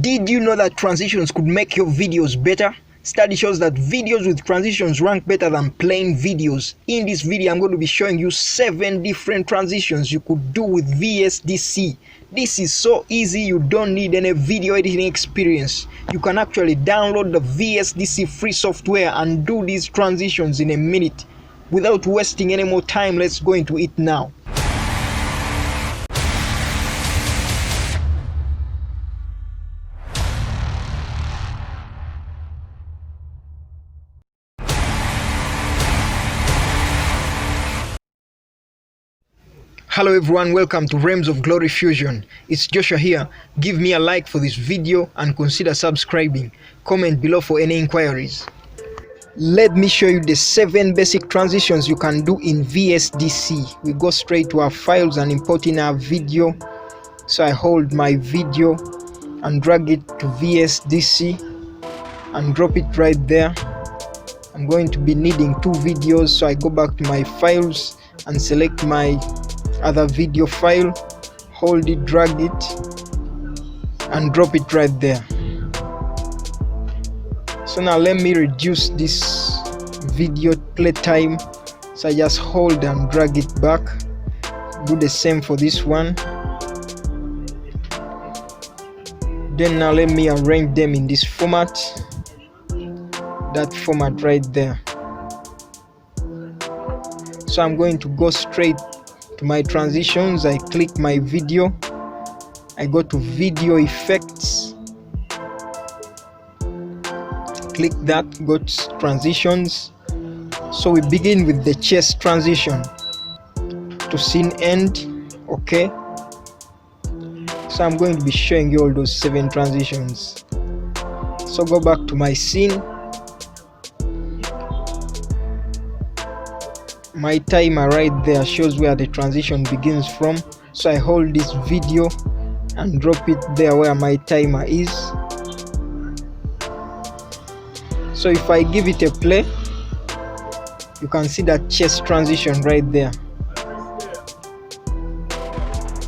Did you know that transitions could make your videos better? Study shows that videos with transitions rank better than plain videos. In this video, I'm going to be showing you 7 different transitions you could do with VSDC. This is so easy, you don't need any video editing experience. You can actually download the VSDC free software and do these transitions in a minute. Without wasting any more time, let's go into it now. Hello everyone, welcome to Realms of Glory Fusion. It's Joshua here. Give me a like for this video and consider subscribing. Comment below for any inquiries. Let me show you the 7 basic transitions you can do in VSDC. We go straight to our files and import in our video. So I hold my video and drag it to VSDC and drop it right there. I'm going to be needing 2 videos, so I go back to my files and select my other video file, hold it, drag it and drop it right there. So now let me reduce this video play time, so I just hold and drag it back. Do the same for this one. Then now let me arrange them in this format, that format right there. So I'm going to go straight to my transitions. I click my video, I go to video effects, click that, go to transitions. So we begin with the chest transition to scene end. Okay, so I'm going to be showing you all those 7 transitions. So go back to my scene. My timer right there shows where the transition begins from, so I hold this video and drop it there where my timer is. So if I give it a play, you can see that chest transition right there.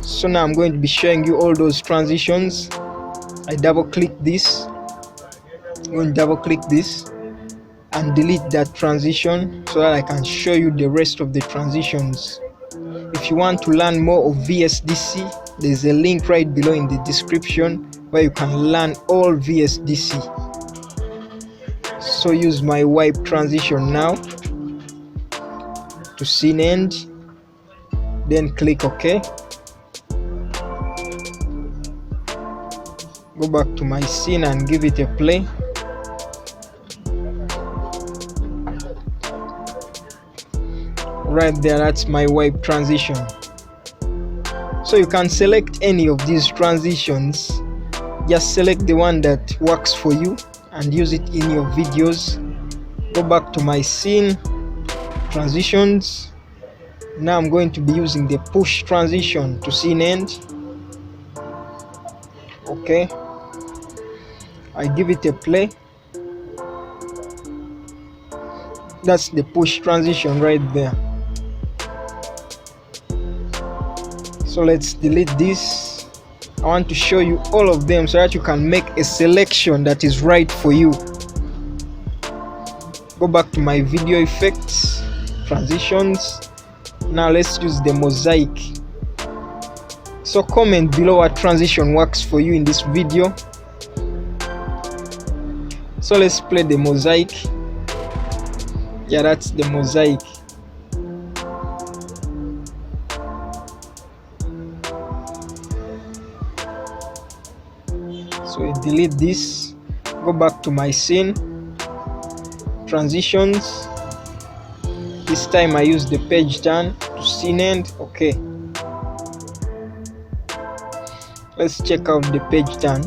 So now I'm going to be showing you all those transitions. I double click this, I'm going to double click this and delete that transition so that I can show you the rest of the transitions. If you want to learn more of VSDC, there's a link right below in the description where you can learn all VSDC. So use my wipe transition now to scene end, then click OK. Go back to my scene and give it a play. Right there, that's my wipe transition. So you can select any of these transitions, just select the one that works for you and use it in your videos. Go back to my scene, transitions. Now I'm going to be using the push transition to scene end. Okay, I give it a play. That's the push transition right there. So let's delete this. I want to show you all of them so that you can make a selection that is right for you. Go back to my video effects, transitions. Now let's use the mosaic. So comment below what transition works for you in this video. So let's play the mosaic. Yeah, that's the mosaic. So I delete this, go back to my scene, transitions. This time I use the page turn to scene end. Okay, let's check out the page turn.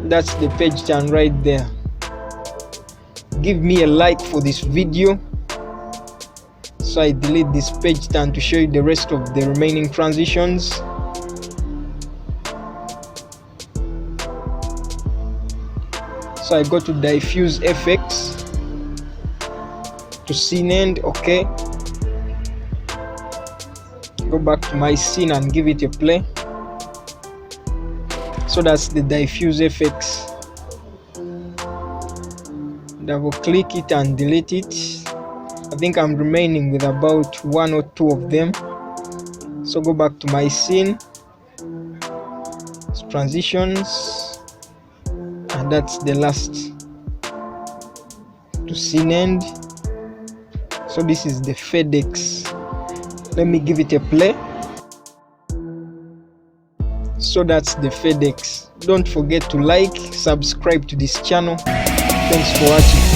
That's the page turn right there. Give me a like for this video. So I delete this page turn to show you the rest of the remaining transitions. So I go to diffuse effects to scene end. Okay, go back to my scene and give it a play. So that's the diffuse effects. Double click it and delete it. I think I'm remaining with about 1 or 2 of them. So go back to my scene, transitions, and that's the last to scene end. So this is the FedEx. Let me give it a play. So that's the FedEx. Don't forget to like, subscribe to this channel. Thanks for watching.